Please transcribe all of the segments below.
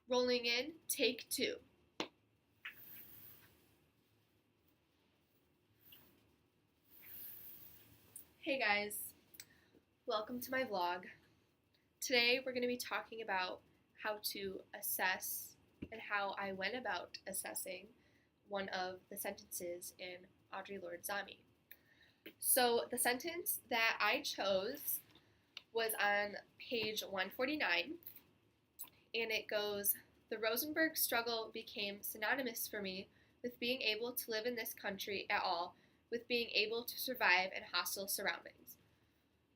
Rolling in, take two. Hey guys, welcome to my vlog. Today we're going to be talking about how to assess and how I went about assessing one of the sentences in Audre Lorde Zami. So the sentence that I chose was on page 149, and it goes, "The Rosenberg struggle became synonymous for me with being able to live in this country at all, with being able to survive in hostile surroundings."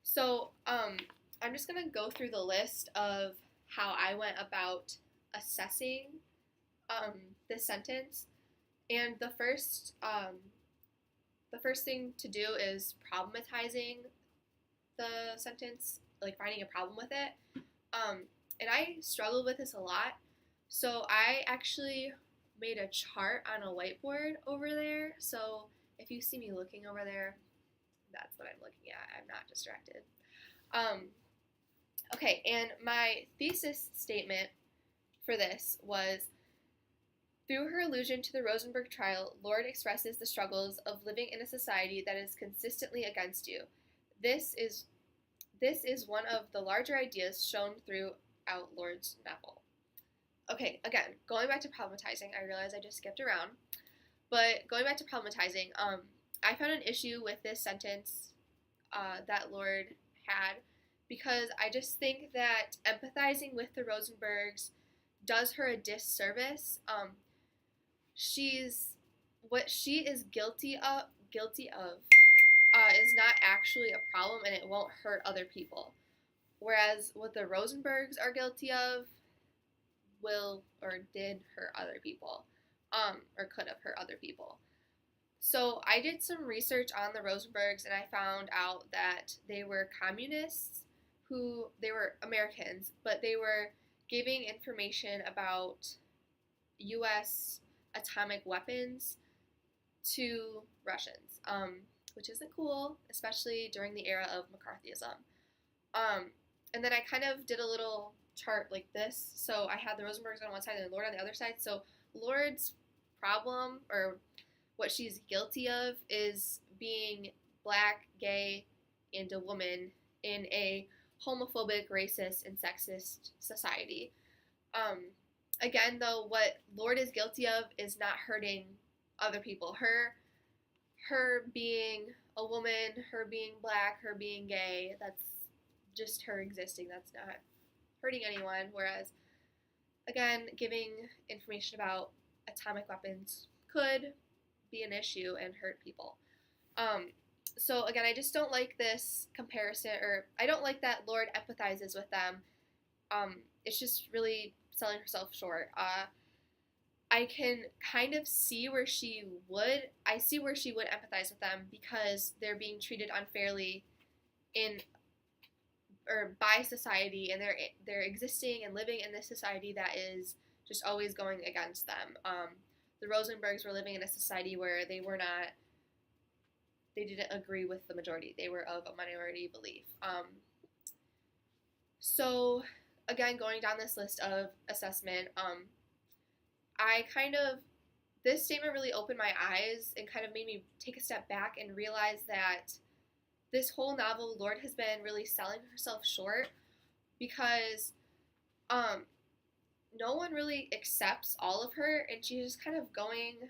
So I'm just going to go through the list of how I went about assessing this sentence. And the first thing to do is problematizing the sentence, like finding a problem with it. And I struggled with this a lot. So I actually made a chart on a whiteboard over there. So if you see me looking over there, that's what I'm looking at. I'm not distracted. Okay, and my thesis statement for this was, through her allusion to the Rosenberg trial, Lorde expresses the struggles of living in a society that is consistently against you. This is one of the larger ideas shown throughout Lorde's novel. Okay, again, going back to problematizing, I realize I just skipped around, but going back to problematizing, I found an issue with this sentence that Lorde had, because I just think that empathizing with the Rosenbergs does her a disservice. What she is guilty of is not actually a problem, and it won't hurt other people. Whereas what the Rosenbergs are guilty of will or did hurt other people, or could have hurt other people. So I did some research on the Rosenbergs, and I found out that they were communists they were Americans, but they were giving information about U.S. atomic weapons to Russians, which isn't cool, especially during the era of McCarthyism. And then I kind of did a little chart like this. So I had the Rosenbergs on one side and Lorde on the other side. So Lorde's problem, or what she's guilty of, is being black, gay, and a woman in a homophobic, racist, and sexist society. Again, though, what Lorde is guilty of is not hurting other people. Her being a woman, her being black, her being gay, that's just her existing. That's not hurting anyone. Whereas, again, giving information about atomic weapons could be an issue and hurt people. So again, I just don't like this comparison, or I don't like that Lorde empathizes with them. It's just really selling herself short. I can kind of see where she would empathize with them, because they're being treated unfairly by society, and they're existing and living in this society that is just always going against them. The Rosenbergs were living in a society where they didn't agree with the majority. They were of a minority belief. So again, going down this list of assessment, this statement really opened my eyes and kind of made me take a step back and realize that this whole novel, Lorde has been really selling herself short, because no one really accepts all of her, and she's just kind of going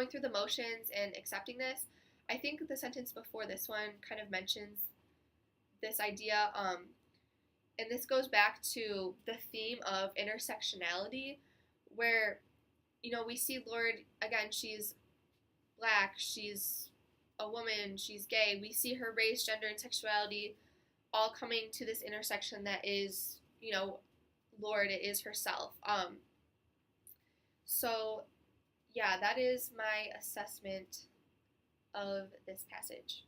through the motions and accepting this. I think the sentence before this one kind of mentions this idea, and this goes back to the theme of intersectionality, where, we see Lorde, again, she's black, she's a woman, she's gay. We see her race, gender, and sexuality all coming to this intersection that is, Lorde is herself. So, yeah, that is my assessment of this passage.